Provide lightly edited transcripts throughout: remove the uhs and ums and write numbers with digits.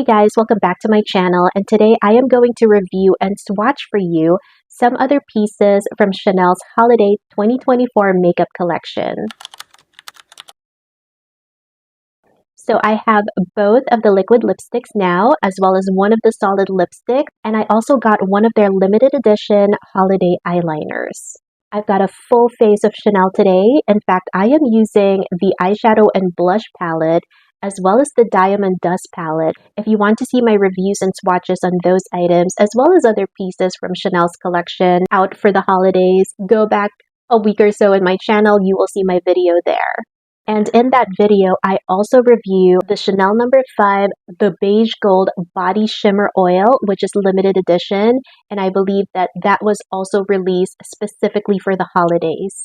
Hey guys, welcome back to my channel, and today I am going to review and swatch for you some other pieces from Chanel's Holiday 2024 makeup collection. So I have both of the liquid lipsticks now, as well as one of the solid lipsticks, and I also got one of their limited edition holiday eyeliners. I've got a full face of Chanel today. In fact, I am using the eyeshadow and blush palette as well as the Diamond Dust palette. If you want to see my reviews and swatches on those items, as well as other pieces from Chanel's collection out for the holidays, go back a week or so in my channel, you will see my video there. And in that video, I also review the Chanel No. 5, the Beige Gold Body Shimmer Oil, which is limited edition, and I believe that was also released specifically for the holidays.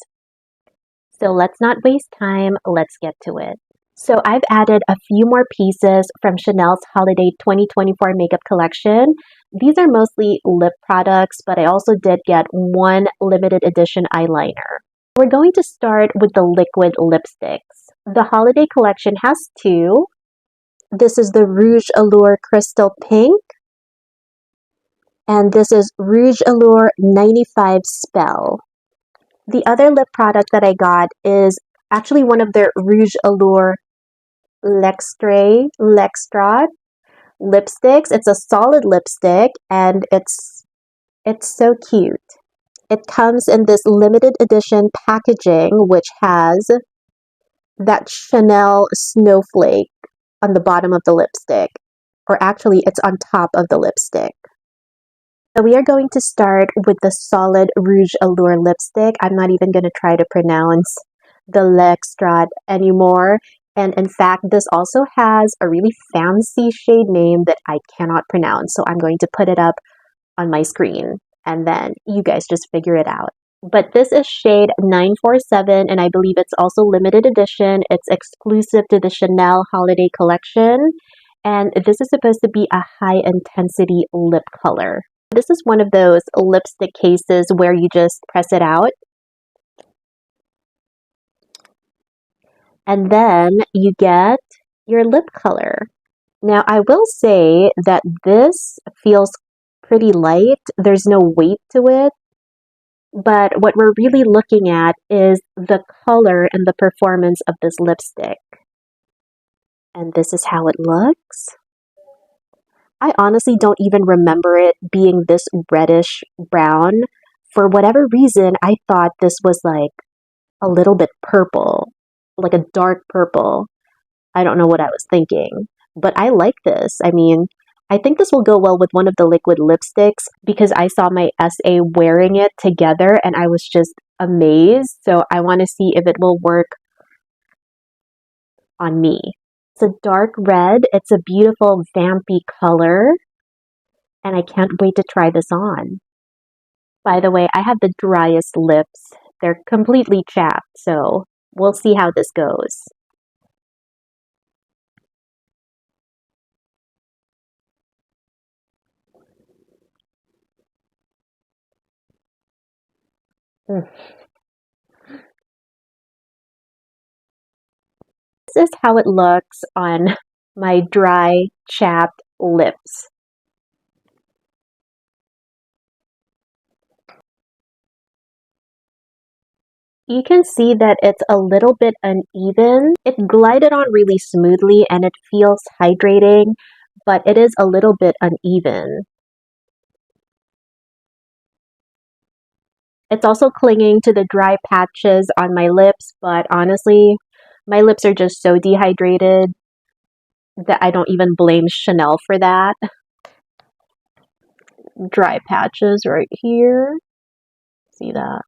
So let's not waste time, let's get to it. So I've added a few more pieces from Chanel's Holiday 2024 makeup collection. These are mostly lip products, but I also did get one limited edition eyeliner. We're going to start with the liquid lipsticks. The holiday collection has two. This is the Rouge Allure Crystal Pink, and this is Rouge Allure 95 Spell. The other lip product that I got is actually one of their Rouge Allure L'EXTRAIT lipsticks. It's a solid lipstick and it's so cute. It comes in this limited edition packaging, which has that Chanel snowflake on the bottom of the lipstick, or actually it's on top of the lipstick. So we are going to start with the solid Rouge Allure lipstick. I'm not even going to try to pronounce the L'EXTRAIT anymore. And in fact, this also has a really fancy shade name that I cannot pronounce. So I'm going to put it up on my screen and then you guys just figure it out. But this is shade 947 and I believe it's also limited edition. It's exclusive to the Chanel Holiday Collection. And this is supposed to be a high intensity lip color. This is one of those lipstick cases where you just press it out. And then you get your lip color. Now, I will say that this feels pretty light. There's no weight to it. But what we're really looking at is the color and the performance of this lipstick. And this is how it looks. I honestly don't even remember it being this reddish brown. For whatever reason, I thought this was like a little bit purple. Like a dark purple. I don't know what I was thinking, but I like this. I mean, I think this will go well with one of the liquid lipsticks because I saw my SA wearing it together and I was just amazed. So I want to see if it will work on me. It's a dark red. It's a beautiful vampy color and I can't wait to try this on. By the way, I have the driest lips. They're completely chapped, so we'll see how this goes. This is how it looks on my dry, chapped lips. You can see that it's a little bit uneven. It glided on really smoothly and it feels hydrating, but it is a little bit uneven. It's also clinging to the dry patches on my lips, but honestly, my lips are just so dehydrated that I don't even blame Chanel for that. Dry patches right here. See that?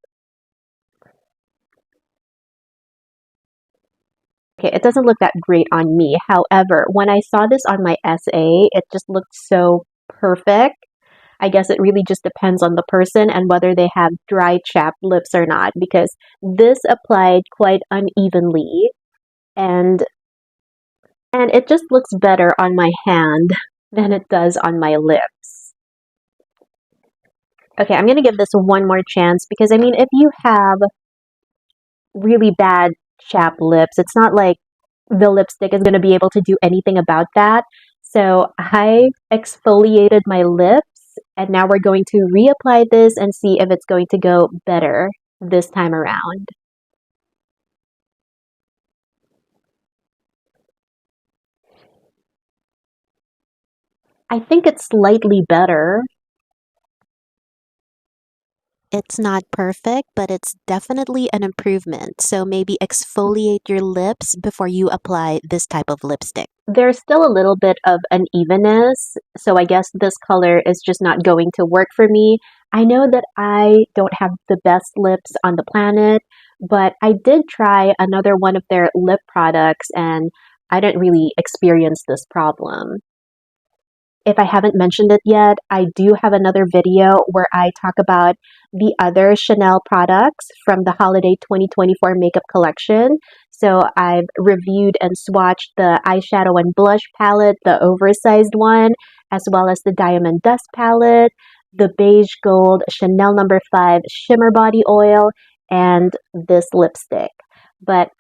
Okay, it doesn't look that great on me. However, when I saw this on my SA, it just looked so perfect. I guess it really just depends on the person and whether they have dry, chapped lips or not, because this applied quite unevenly and it just looks better on my hand than it does on my lips. Okay, I'm going to give this one more chance because, I mean, if you have really bad chapped lips, it's not like the lipstick is going to be able to do anything about that. So I exfoliated my lips, and now we're going to reapply this and see if it's going to go better this time around. I think it's slightly better. It's not perfect, but it's definitely an improvement. So maybe exfoliate your lips before you apply this type of lipstick. There's still a little bit of unevenness, so I guess this color is just not going to work for me. I know that I don't have the best lips on the planet, but I did try another one of their lip products and I didn't really experience this problem. If I haven't mentioned it yet, I do have another video where I talk about the other Chanel products from the holiday 2024 makeup collection. So I've reviewed and swatched the eyeshadow and blush palette, the oversized one, as well as the Diamond Dust palette, the beige gold Chanel number 5 shimmer body oil, and this lipstick. But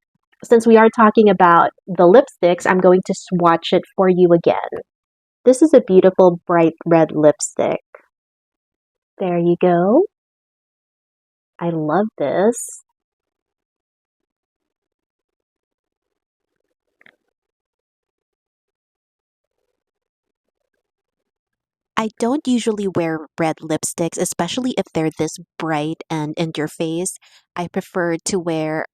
since we are talking about the lipsticks, I'm going to swatch it for you again. This is a beautiful bright red lipstick. There you go. I love this. I don't usually wear red lipsticks, especially if they're this bright and in your face. I prefer to wear,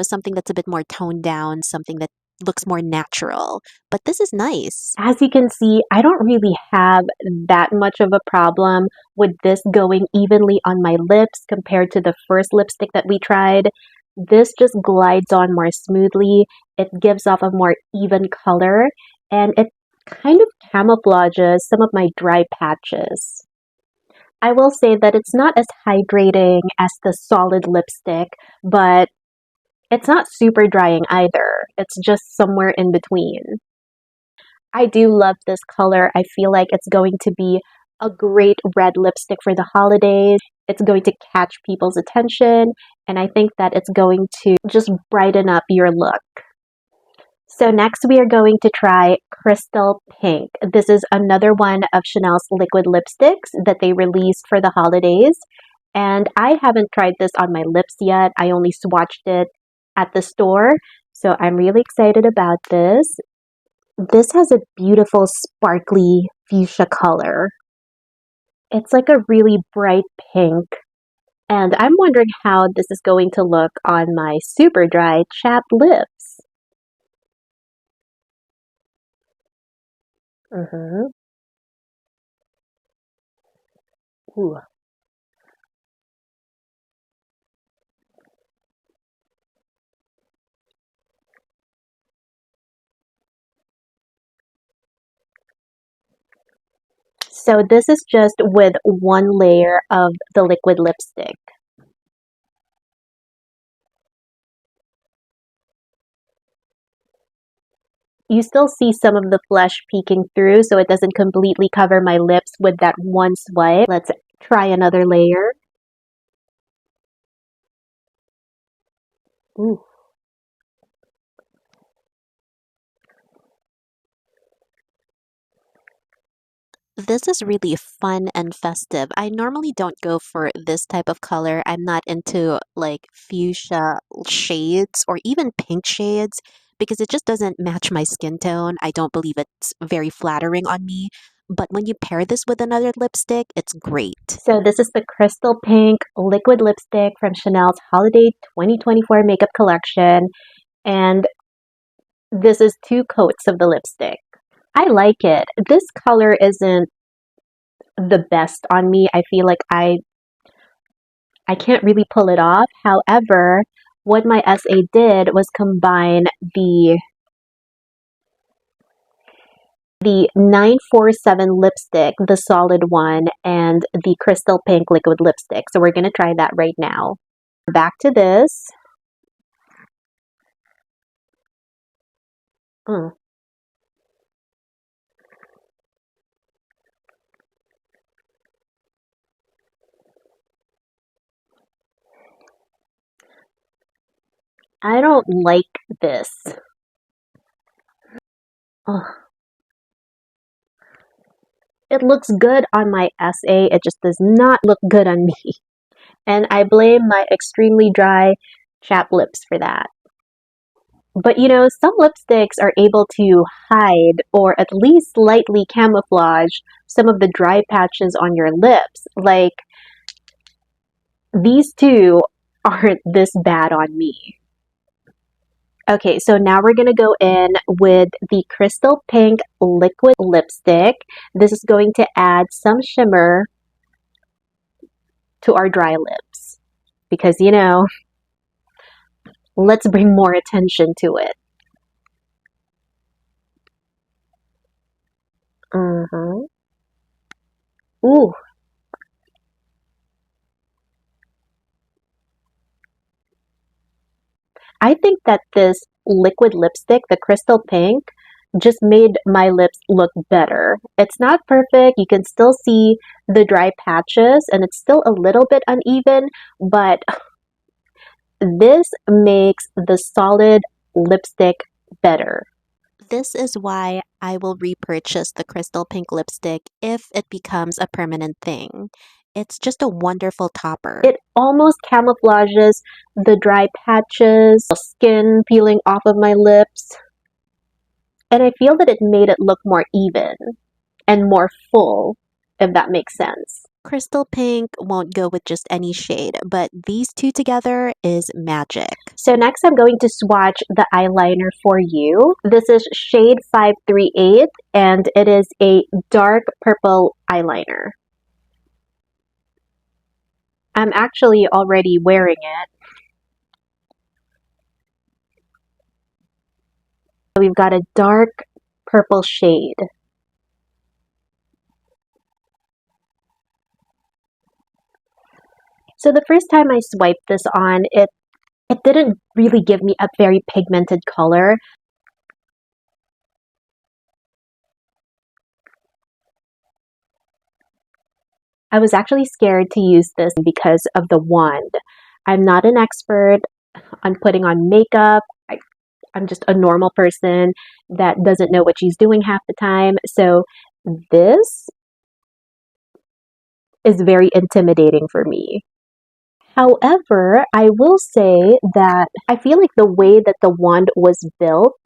something that's a bit more toned down, something that looks more natural. But this is nice. As you can see, I don't really have that much of a problem with this going evenly on my lips compared to the first lipstick that we tried. This just glides on more smoothly. It gives off a more even color and it kind of camouflages some of my dry patches. I will say that it's not as hydrating as the solid lipstick, but it's not super drying either. It's just somewhere in between. I do love this color. I feel like it's going to be a great red lipstick for the holidays. It's going to catch people's attention, and I think that it's going to just brighten up your look. So next we are going to try Crystal Pink. This is another one of Chanel's liquid lipsticks that they released for the holidays. And I haven't tried this on my lips yet. I only swatched it at the store. So I'm really excited about this. This has a beautiful sparkly fuchsia color. It's like a really bright pink. And I'm wondering how this is going to look on my super dry chapped lips. Mm-hmm. Ooh. So this is just with one layer of the liquid lipstick. You still see some of the flesh peeking through, so it doesn't completely cover my lips with that one swipe. Let's try another layer. Ooh. This is really fun and festive. I normally don't go for this type of color. I'm not into like fuchsia shades or even pink shades because it just doesn't match my skin tone. I don't believe it's very flattering on me. But when you pair this with another lipstick, it's great. So this is the Crystal Pink liquid lipstick from Chanel's Holiday 2024 makeup collection. And this is 2 coats of the lipstick. I like it. This color isn't the best on me. I feel like I can't really pull it off. However, what my SA did was combine the 947 lipstick, the solid one, and the Crystal Pink liquid lipstick. So we're going to try that right now. Back to this. Mm. I don't like this. Ugh. It looks good on my essay, it just does not look good on me. And I blame my extremely dry, chapped lips for that. But you know, some lipsticks are able to hide or at least slightly camouflage some of the dry patches on your lips. Like, these two aren't this bad on me. Okay, so now we're going to go in with the Crystal Pink Liquid Lipstick. This is going to add some shimmer to our dry lips. Because, you know, let's bring more attention to it. Ooh. I think that this liquid lipstick, the Crystal Pink, just made my lips look better. It's not perfect. You can still see the dry patches and it's still a little bit uneven, but this makes the solid lipstick better. This is why I will repurchase the Crystal Pink lipstick if it becomes a permanent thing. It's just a wonderful topper. It almost camouflages the dry patches, skin peeling off of my lips. And I feel that it made it look more even and more full, if that makes sense. Crystal Pink won't go with just any shade, but these two together is magic. So next I'm going to swatch the eyeliner for you. This is shade 538 and it is a dark purple eyeliner. I'm actually already wearing it. We've got a dark purple shade. So the first time I swiped this on, it didn't really give me a very pigmented color. I was actually scared to use this because of the wand. I'm not an expert on putting on makeup. I'm just a normal person that doesn't know what she's doing half the time. So this is very intimidating for me. However, I will say that I feel like the way that the wand was built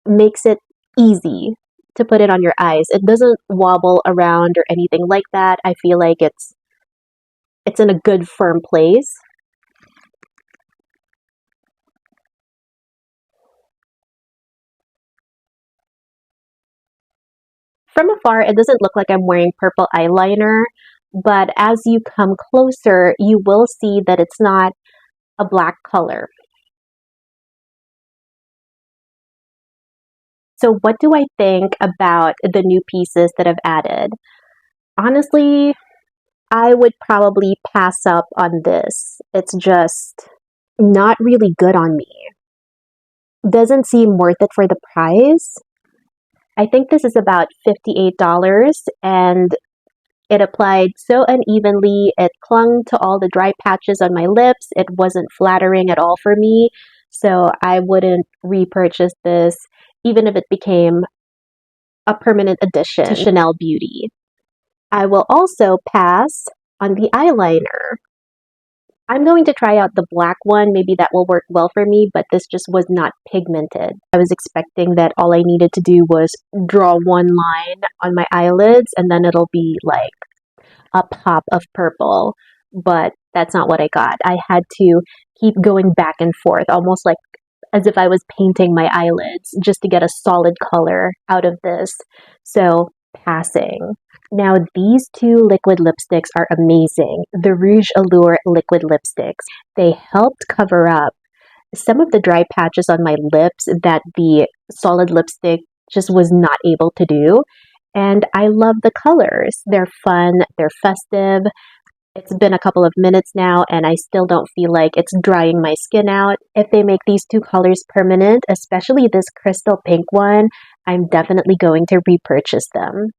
makes it easy to put it on your eyes. It doesn't wobble around or anything like that. I feel like it's in a good firm place. From afar, it doesn't look like I'm wearing purple eyeliner, but as you come closer, you will see that it's not a black color. So what do I think about the new pieces that I've added? Honestly, I would probably pass up on this. It's just not really good on me. Doesn't seem worth it for the price. I think this is about $58 and it applied so unevenly. It clung to all the dry patches on my lips. It wasn't flattering at all for me. So I wouldn't repurchase this even if it became a permanent addition to Chanel Beauty. I will also pass on the eyeliner. I'm going to try out the black one. Maybe that will work well for me, but this just was not pigmented. I was expecting that all I needed to do was draw one line on my eyelids and then it'll be like a pop of purple, but that's not what I got. I had to keep going back and forth, almost like as if I was painting my eyelids just to get a solid color out of this. So passing. Now these two liquid lipsticks are amazing. The Rouge Allure liquid lipsticks. They helped cover up some of the dry patches on my lips that the solid lipstick just was not able to do. And I love the colors. They're fun, they're festive. It's been a couple of minutes now and I still don't feel like it's drying my skin out. If they make these two colors permanent, especially this crystal pink one, I'm definitely going to repurchase them.